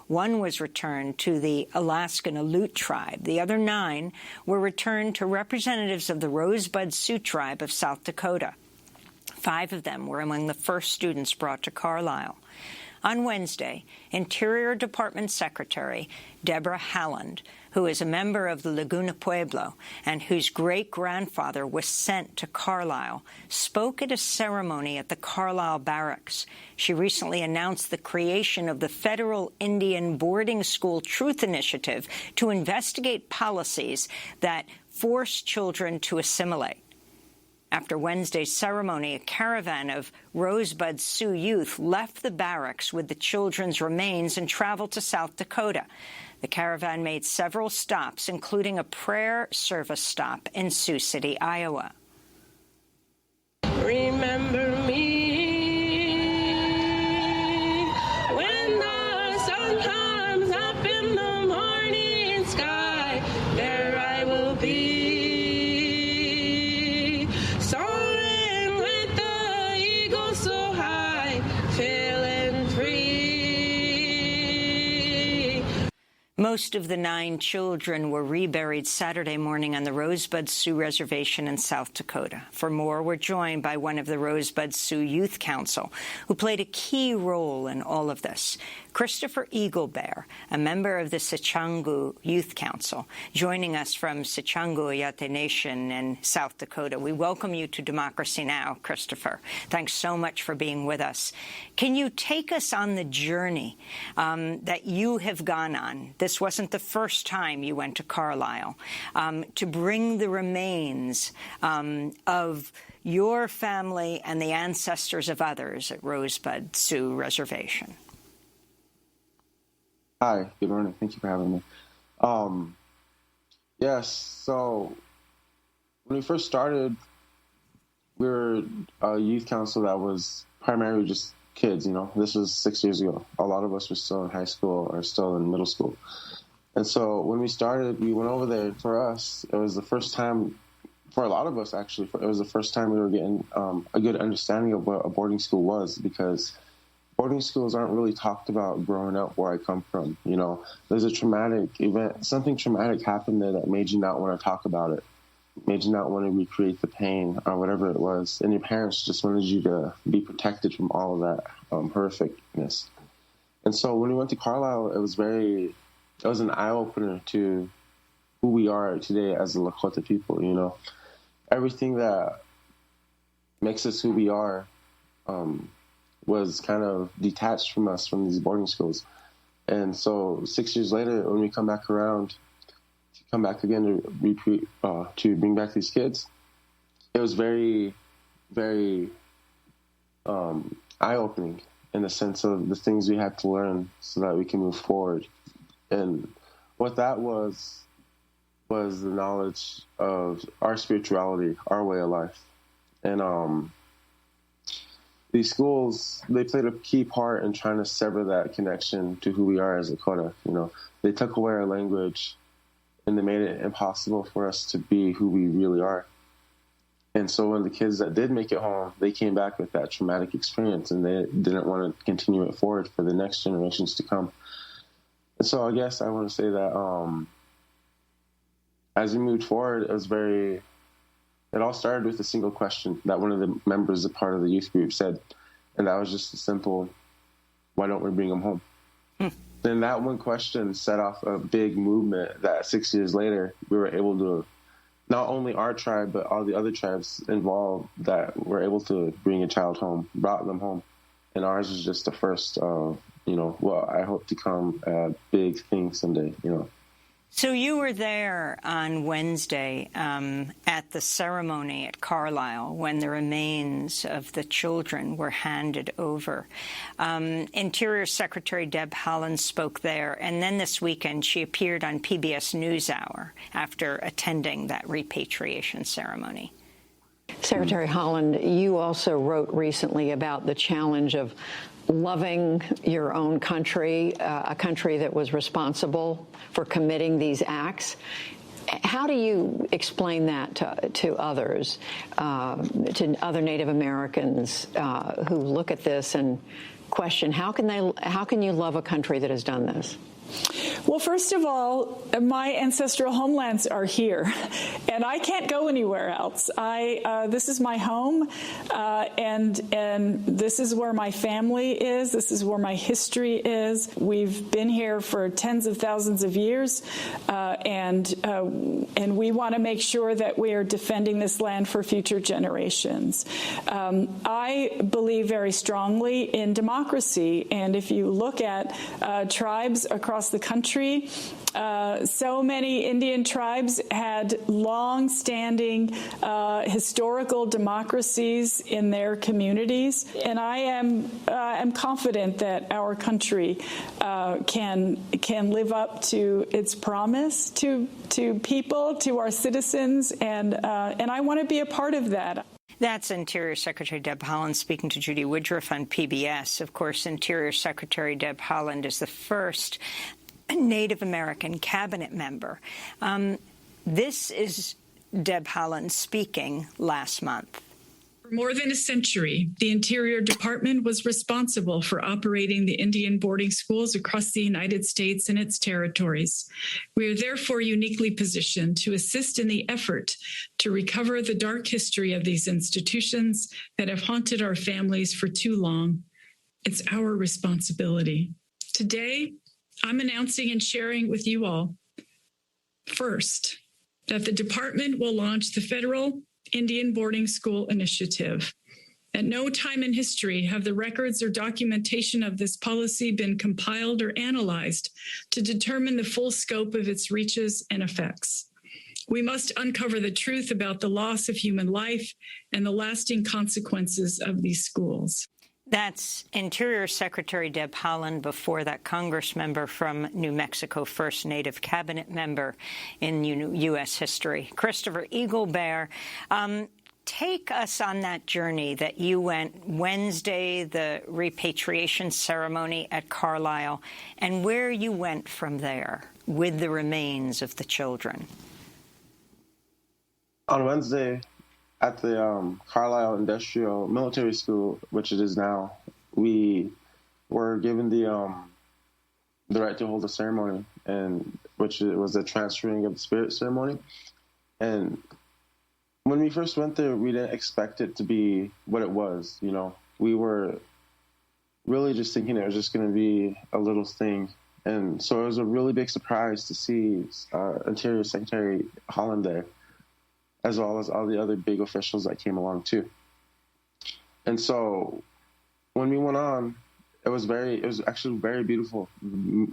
One was returned to the Alaskan Aleut tribe. The other 9 were returned to representatives of the Rosebud Sioux tribe of South Dakota. 5 of them were among the first students brought to Carlisle. On Wednesday, Interior Department Secretary Deborah Haaland, who is a member of the Laguna Pueblo and whose great-grandfather was sent to Carlisle, spoke at a ceremony at the Carlisle Barracks. She recently announced the creation of the Federal Indian Boarding School Truth Initiative to investigate policies that force children to assimilate. After Wednesday's ceremony, a caravan of Rosebud Sioux youth left the barracks with the children's remains and traveled to South Dakota. The caravan made several stops, including a prayer service stop in Sioux City, Iowa. Remember me when the sun comes up in the morning sky. There I will be. Most of the 9 children were reburied Saturday morning on the Rosebud Sioux Reservation in South Dakota. For more, we're joined by one of the Rosebud Sioux Youth Council, who played a key role in all of this, Christopher Eaglebear, a member of the Sichangu Youth Council, joining us from Sichangu Oyate Nation in South Dakota. We welcome you to Democracy Now!, Christopher. Thanks so much for being with us. Can you take us on the journey that you have gone on? This wasn't the first time you went to Carlisle, to bring the remains of your family and the ancestors of others at Rosebud Sioux Reservation. Hi, good morning. Thank you for having me. Yes, so when we first started, we were a youth council that was primarily just kids, you know. This was 6 years ago. A lot of us were still in high school or still in middle school. And so when we started, we went over there. For us, it was the first time, for a lot of us actually, it was the first time we were getting a good understanding of what a boarding school was, because boarding schools aren't really talked about growing up where I come from. You know, there's a traumatic event, something traumatic happened there that made you not want to talk about it, made you not want to recreate the pain or whatever it was. And your parents just wanted you to be protected from all of that horrificness. And so when we went to Carlisle, it was an eye-opener to who we are today as the Lakota people, you know. Everything that makes us who we are was kind of detached from us from these boarding schools. And so 6 years later, when we come back around, to come back again to bring back these kids, it was very, very eye-opening in the sense of the things we had to learn so that we can move forward. And what that was the knowledge of our spirituality, our way of life. And these schools, they played a key part in trying to sever that connection to who we are as Lakota. You know, they took away our language and they made it impossible for us to be who we really are. And so when the kids that did make it home, they came back with that traumatic experience and they didn't want to continue it forward for the next generations to come. And so I guess I want to say that as we moved forward, it all started with a single question that one of the members, a part of the youth group, said, and that was just a simple, why don't we bring them home? Then that one question set off a big movement that 6 years later, we were able to, not only our tribe, but all the other tribes involved that were able to bring a child home, brought them home. And ours was just the first, what I hope to come a big thing someday, you know. So you were there on Wednesday at the ceremony at Carlisle when the remains of the children were handed over. Interior Secretary Deb Haaland spoke there, and then this weekend she appeared on PBS NewsHour after attending that repatriation ceremony. Secretary Haaland, you also wrote recently about the challenge of loving your own country, a country that was responsible for committing these acts. How do you explain that to others, to other Native Americans who look at this and question, how can you love a country that has done this? Well, first of all, my ancestral homelands are here, and I can't go anywhere else. This is my home, and this is where my family is. This is where my history is. We've been here for tens of thousands of years, and we want to make sure that we are defending this land for future generations. I believe very strongly in democracy, and if you look at tribes across the country, so many Indian tribes had long-standing historical democracies in their communities, and I am confident that our country can live up to its promise to people, to our citizens, and I want to be a part of that. That's Interior Secretary Deb Haaland speaking to Judy Woodruff on PBS. Of course, Interior Secretary Deb Haaland is the first Native American cabinet member. This is Deb Haaland speaking last month. For more than a century, the Interior Department was responsible for operating the Indian boarding schools across the United States and its territories. We are therefore uniquely positioned to assist in the effort to recover the dark history of these institutions that have haunted our families for too long. It's our responsibility. Today, I'm announcing and sharing with you all, first, that the department will launch the Federal Indian Boarding School Initiative. At no time in history have the records or documentation of this policy been compiled or analyzed to determine the full scope of its reaches and effects. We must uncover the truth about the loss of human life and the lasting consequences of these schools. That's Interior Secretary Deb Haaland, before that Congress member from New Mexico, first Native cabinet member in U.S. history. Christopher Eaglebear, take us on that journey that you went Wednesday, the repatriation ceremony at Carlisle, and where you went from there with the remains of the children. On Wednesday, at the Carlisle Industrial Military School, which it is now, we were given the right to hold a ceremony, and which was a transferring of the spirit ceremony. And when we first went there, we didn't expect it to be what it was. You know, we were really just thinking it was just going to be a little thing. And so it was a really big surprise to see Interior Secretary Haaland there, as well as all the other big officials that came along too. And so when we went on, it was actually very beautiful.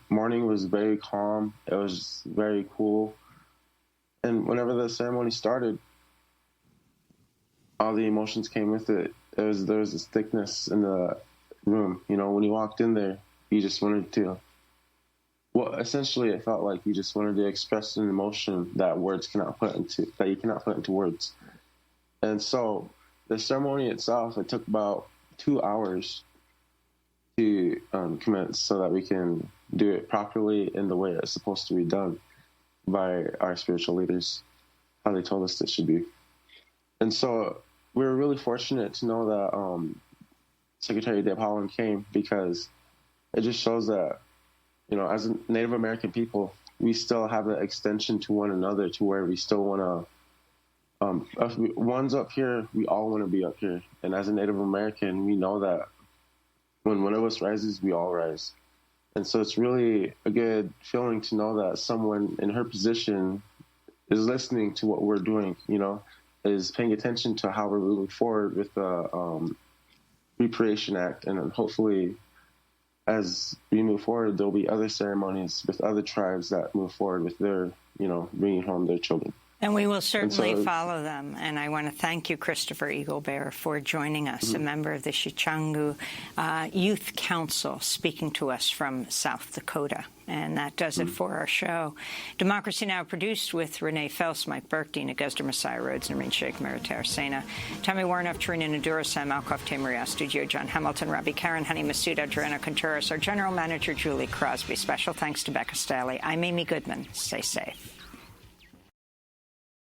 Morning was very calm. It was very cool. And whenever the ceremony started, all the emotions came with it. There was this thickness in the room. You know, when you walked in there, you just wanted to, well, essentially it felt like you just wanted to express an emotion that you cannot put into words. And so the ceremony itself, it took about 2 hours to commence so that we can do it properly in the way it's supposed to be done by our spiritual leaders, how they told us it should be. And so we were really fortunate to know that Secretary Deb Haaland came, because it just shows that, you know, as a Native American people, we still have an extension to one another, to where we still want to, if one's up here, we all want to be up here. And as a Native American, we know that when one of us rises, we all rise. And so it's really a good feeling to know that someone in her position is listening to what we're doing, you know, is paying attention to how we're moving forward with the Reparation Act, and hopefully as we move forward, there'll be other ceremonies with other tribes that move forward with their, bringing home their children. And we will certainly follow them. And I want to thank you, Christopher Eaglebear, for joining us, a member of the Shichangu Youth Council, speaking to us from South Dakota. And that does it for our show. Democracy Now! Produced with Renee Phelps, Mike Burke, Dina Guzder, Messiah Rhodes, Nareen Sheikh, Maritar Sena, Tommy Warnoff, Tarina Nadura, Sam Alcoff, Tamaria Studio, John Hamilton, Robbie Karen, Honey Masuda, Joanna Contreras, our General Manager, Julie Crosby. Special thanks to Becca Staley. I'm Amy Goodman. Stay safe.